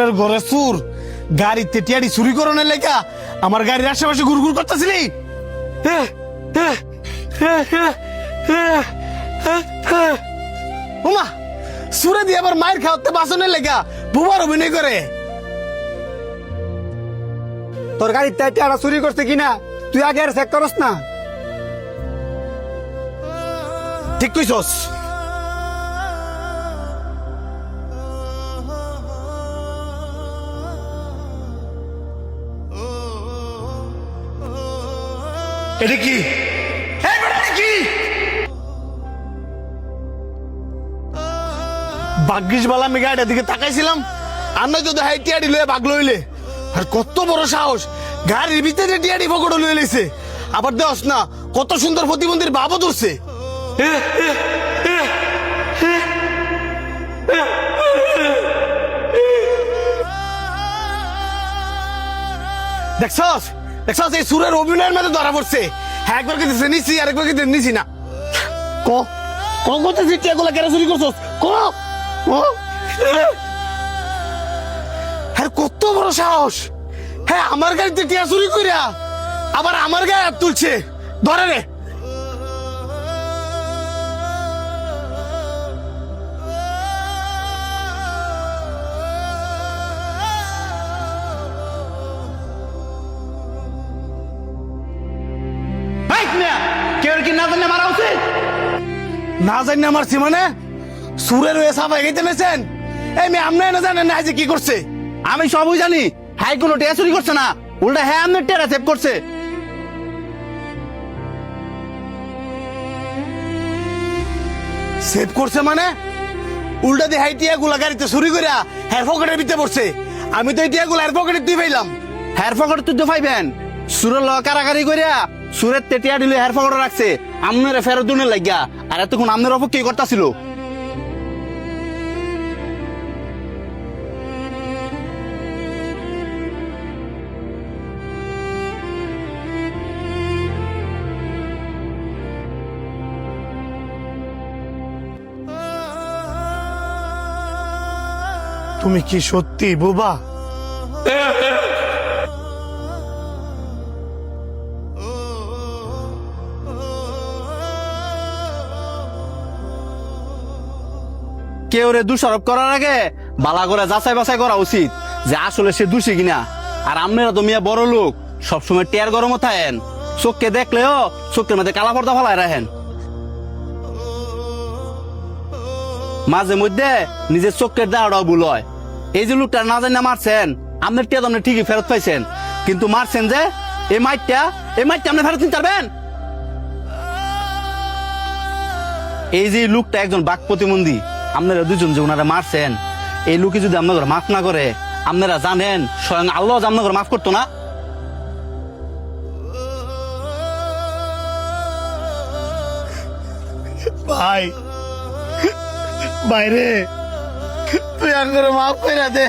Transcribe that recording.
সুরের ঘরে সুর গাড়িতে টিয়ারি চুরি করানোর লেখা আমার গাড়ির আশেপাশে ঘুরঘুর করতেছিলি। ওমা সুরে দিয়ে আবার মায়ের খাওয়াতে বাসনের লেখা বুবার অভিনয় করে। তোর গাড়ির টাকা চুরি করছে কিনা তুই আগে আর চেক করস না? ঠিক কইছস। এটা কি? কি ভাগ্যিস বালা আমি গাড়িটার দিকে তাকাইছিলাম, আর নয়তো দেখাই টিয়াডি লয়ে ভাগ লইলে। আর কত বড় সাহস, গাড়ির ভিতরে টিয়াডি পকেটে লয়ে লইছে। আবার দেওস না কত সুন্দর প্রতিবন্ধীর বাবু ধরছে। দেখছস দেখছস এই সুরের অভিনয়ের মধ্যে ধরা পড়ছে। হ্যাঁ একবার কি নিছি আর একবার কি নিছি না। ক ক কত টিয়াগুলা কেন চুরি করছস? ক হ্যাঁ কত বড় সাহস, হ্যাঁ আমার গাড়িতে টিয়া চুরি করিয়া আবার আমার গায়ে হাত তুলছে। ধরে রে। কেউ কি না জানলে মারা উচিত? না জানি মারছি মানে সুরের হয়ে সাফাই গেতে নেছেন। এই মেয়ে আপনি না জানেন না যে কি করছে? আমি সবই জানি। হাই কোনো টেয়া চুরি করছে না, উল্টা হ্যাঁ আপনার টেরা সেভ করছে। সেভ করছে মানে উল্টা দিয়ে হাই টিয়া গুলা গাড়িতে চুরি করিয়া হেয়ার পকেটের ভিতরে পড়ছে। আমি তো এই টিয়া গুলা হেয়ার পকেটে দিয়ে পাইলাম। হেয়ার পকেট তুই তো পাইবেন। সুরের ল কারাকারি করিয়া সুরের তেটিয়া দিলে হেয়ার পকেটে রাখছে আপনার ফেরত দুনের লাগিয়া। আর এতক্ষণ আপনার অপেক্ষা করতেছিল। তুমি কি সত্যি বোবা? কেউ রে দোষারোপ করার আগে বালা করে যাচাই বাছাই করা উচিত যে আসলে সে দোষী কিনা। আর আপনারা তো মিয়া বড় লোক, সবসময় টেয়ার গরম থাকেন। চোখকে দেখলেও চোখের মধ্যে কালা পর্দা ফেলায় রাখেন। মাঝে মধ্যে নিজের চোখের দেওয়াটাও ভুল হয়। এই যে লোকটা না জানি না মারছেন, আপনার টিয়া তো আপনি ঠিকই ফেরত পাইছেন, কিন্তু মারছেন যে এই মাইটটা আপনি ফেরত নিতে পারবেন? এই যে লোকটা একজন বাক প্রতিবন্ধী, আপনারা দুজন যে ওনারা মারছেন, এই লোকে যদি আপনাদের মাফ না করে, আপনারা জানেন স্বয়ং আল্লাহ আপনাদের মাফ করতো না? ভাই বাইরে তুই আঙ্গুরে মাফ করে দে।